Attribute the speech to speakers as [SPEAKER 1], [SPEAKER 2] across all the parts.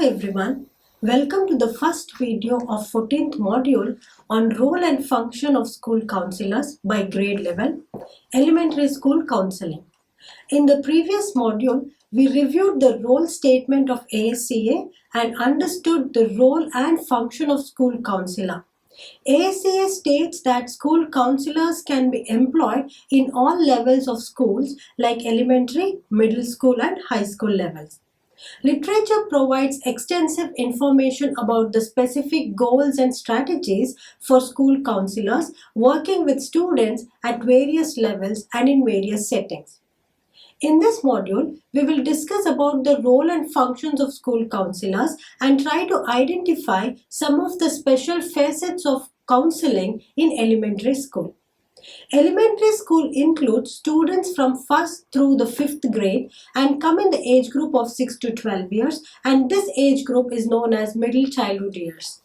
[SPEAKER 1] everyone, welcome to the first video of 14th module on role and function of school counselors by grade level, elementary school counseling. In the previous module, we reviewed the role statement of ASCA and understood the role and function of school counselor. ASCA states that school counselors can be employed in all levels of schools like elementary, middle school and high school levels. Literature provides extensive information about the specific goals and strategies for school counselors working with students at various levels and in various settings. In this module, we will discuss about the role and functions of school counselors and try to identify some of the special facets of counseling in elementary school. Elementary school includes students from 1st through the 5th grade and come in the age group of 6 to 12 years, and this age group is known as middle childhood years.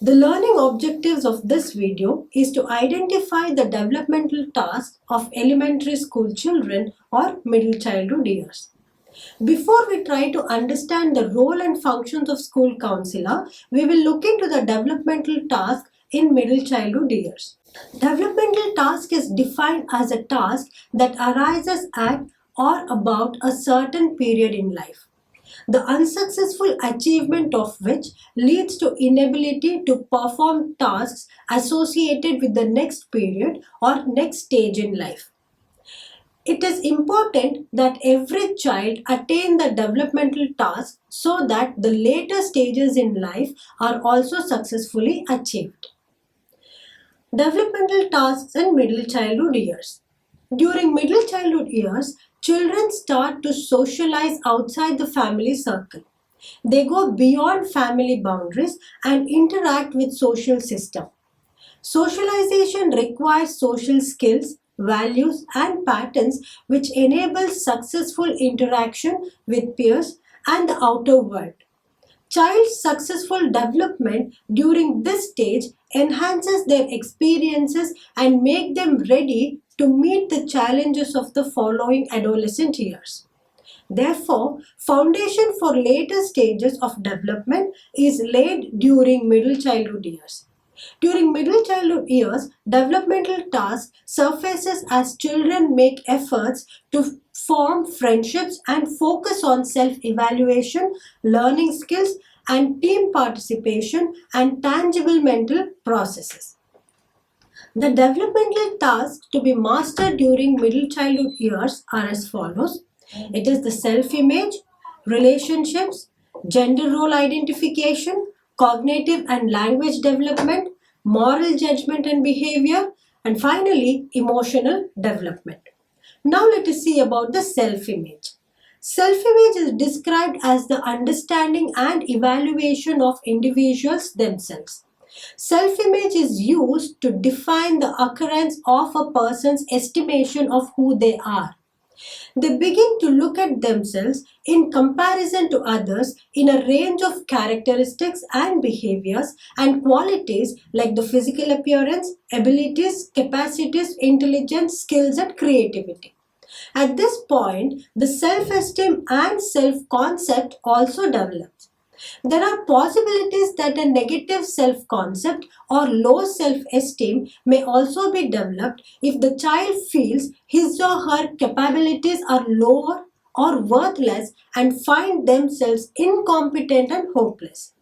[SPEAKER 1] The learning objectives of this video is to identify the developmental tasks of elementary school children or middle childhood years. Before we try to understand the role and functions of school counselor, we will look into the developmental task in middle childhood years. Developmental task is defined as a task that arises at or about a certain period in life, the unsuccessful achievement of which leads to inability to perform tasks associated with the next period or next stage in life. It is important that every child attain the developmental task so that the later stages in life are also successfully achieved. Developmental tasks in middle childhood years. During middle childhood years, children start to socialize outside the family circle. They go beyond family boundaries and interact with social system. Socialization requires social skills, values and patterns which enable successful interaction with peers and the outer world. Child's successful development during this stage enhances their experiences and make them ready to meet the challenges of the following adolescent years. Therefore, foundation for later stages of development is laid during middle childhood years. During middle childhood years, developmental task surfaces as children make efforts to form friendships and focus on self-evaluation, learning skills, and team participation and tangible mental processes. The developmental tasks to be mastered during middle childhood years are as follows. It is the self-image, relationships, gender role identification, cognitive and language development, moral judgment and behavior, and finally emotional development. Now let us see about the self-image. Self-image is described as the understanding and evaluation of individuals themselves. Self-image is used to define the occurrence of a person's estimation of who they are. They begin to look at themselves in comparison to others in a range of characteristics and behaviors and qualities like the physical appearance, abilities, capacities, intelligence, skills, and creativity. At this point, the self-esteem and self-concept also develops. There are possibilities that a negative self-concept or low self-esteem may also be developed if the child feels his or her capabilities are lower or worthless and find themselves incompetent and hopeless.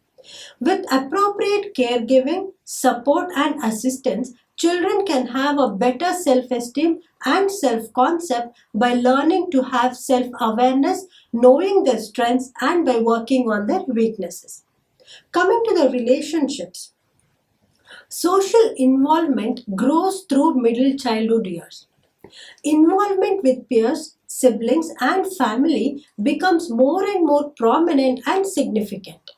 [SPEAKER 1] With appropriate caregiving, support and assistance, children can have a better self-esteem and self-concept by learning to have self-awareness, knowing their strengths and by working on their weaknesses. Coming to the relationships. Social involvement grows through middle childhood years. Involvement with peers, siblings and family becomes more and more prominent and significant.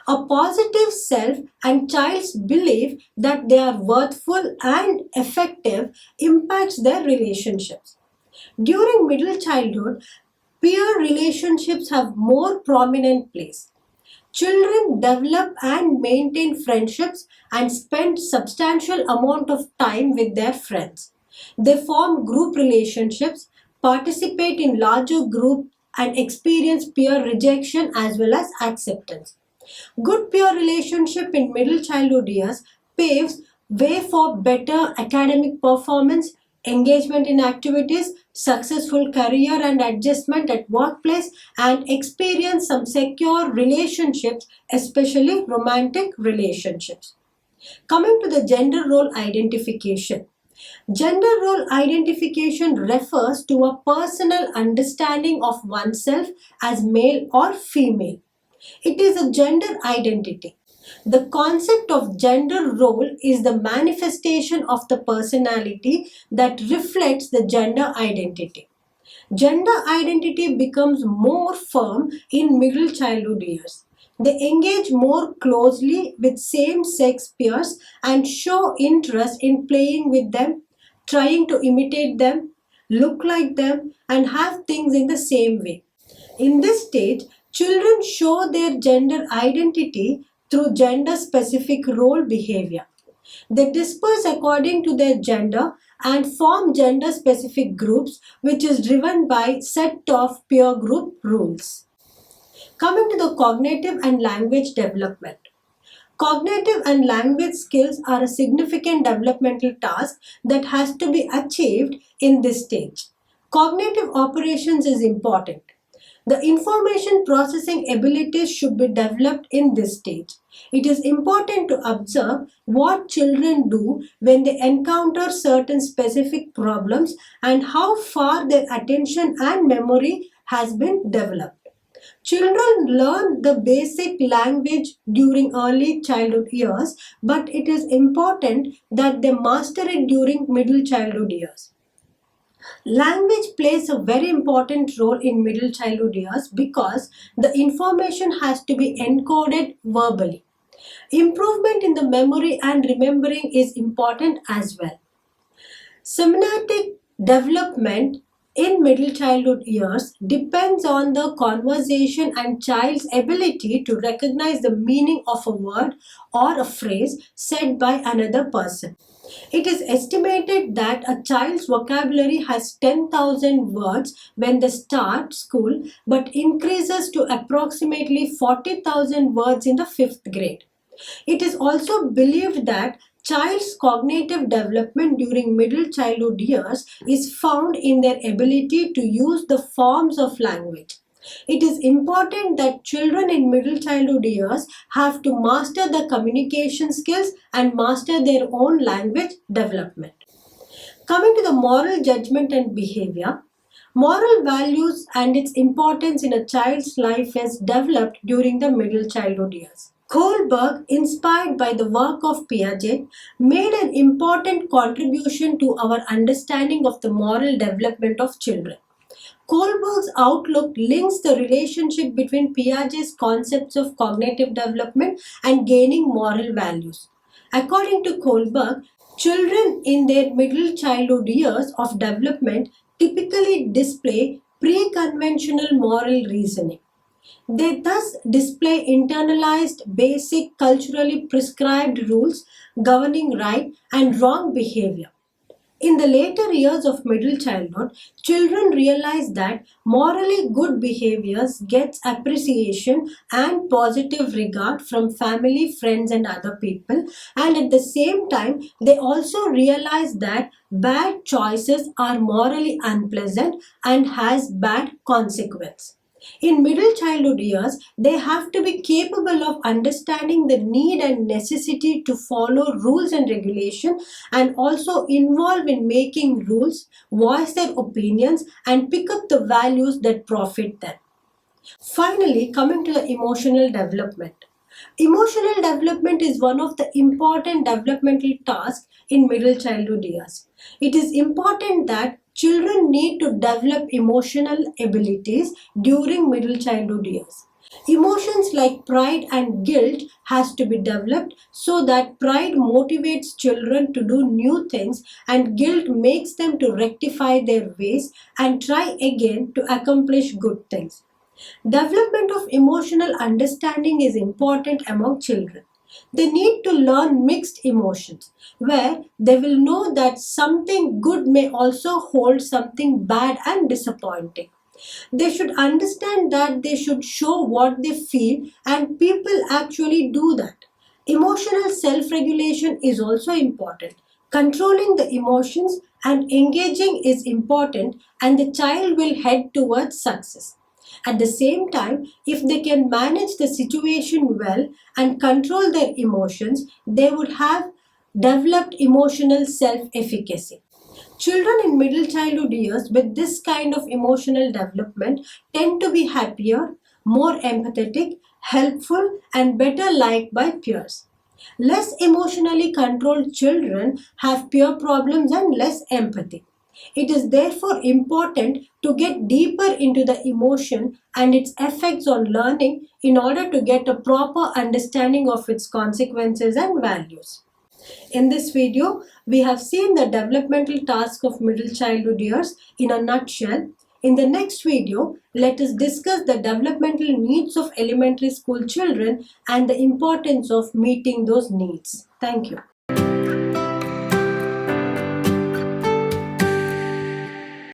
[SPEAKER 1] A positive self and child's belief that they are worthful and effective impacts their relationships. During middle childhood, peer relationships have more prominent place. Children develop and maintain friendships and spend substantial amount of time with their friends. They form group relationships, participate in larger group and experience peer rejection as well as acceptance. Good peer relationship in middle childhood years paves way for better academic performance, engagement in activities, successful career and adjustment at workplace, and experience some secure relationships, especially romantic relationships. Coming to the gender role identification. Gender role identification refers to a personal understanding of oneself as male or female. It is a gender identity. The concept of gender role is the manifestation of the personality that reflects the gender identity. Gender identity becomes more firm in middle childhood years. They engage more closely with same sex peers and show interest in playing with them, trying to imitate them, look like them, and have things in the same way. In this stage, children show their gender identity through gender specific role behavior. They disperse according to their gender and form gender specific groups, which is driven by set of peer group rules. Coming to the cognitive and language development. Cognitive and language skills are a significant developmental task that has to be achieved in this stage. Cognitive operations is important. The information processing abilities should be developed in this stage. It is important to observe what children do when they encounter certain specific problems and how far their attention and memory has been developed. Children learn the basic language during early childhood years, but it is important that they master it during middle childhood years. Language plays a very important role in middle childhood years because the information has to be encoded verbally. Improvement in the memory and remembering is important as well. Semantic development in middle childhood years depends on the conversation and child's ability to recognize the meaning of a word or a phrase said by another person. It is estimated that a child's vocabulary has 10,000 words when they start school but increases to approximately 40,000 words in the 5th grade. It is also believed that child's cognitive development during middle childhood years is found in their ability to use the forms of language. It is important that children in middle childhood years have to master the communication skills and master their own language development. Coming to the moral judgment and behavior, moral values and its importance in a child's life is developed during the middle childhood years. Kohlberg, inspired by the work of Piaget, made an important contribution to our understanding of the moral development of children. Kohlberg's outlook links the relationship between Piaget's concepts of cognitive development and gaining moral values. According to Kohlberg, children in their middle childhood years of development typically display pre-conventional moral reasoning. They thus display internalized, basic, culturally prescribed rules governing right and wrong behavior. In the later years of middle childhood, children realize that morally good behaviors gets appreciation and positive regard from family, friends and other people, and at the same time they also realize that bad choices are morally unpleasant and has bad consequence. In middle childhood years, they have to be capable of understanding the need and necessity to follow rules and regulation and also involve in making rules, voice their opinions and pick up the values that profit them. Finally, coming to the emotional development. Emotional development is one of the important developmental tasks in middle childhood years. It is important that children need to develop emotional abilities during middle childhood years. Emotions like pride and guilt has to be developed so that pride motivates children to do new things and guilt makes them to rectify their ways and try again to accomplish good things. Development of emotional understanding is important among children. They need to learn mixed emotions, where they will know that something good may also hold something bad and disappointing. They should understand that they should show what they feel, and people actually do that. Emotional self regulation is also important. Controlling the emotions and engaging is important, and the child will head towards success. At the same time, if they can manage the situation well and control their emotions, they would have developed emotional self efficacy. Children in middle childhood years with this kind of emotional development tend to be happier, more empathetic, helpful, and better liked by peers. Less emotionally controlled children have peer problems and less empathy. It is therefore important to get deeper into the emotion and its effects on learning in order to get a proper understanding of its consequences and values. In this video, we have seen the developmental task of middle childhood years in a nutshell. In the next video, let us discuss the developmental needs of elementary school children and the importance of meeting those needs. Thank you.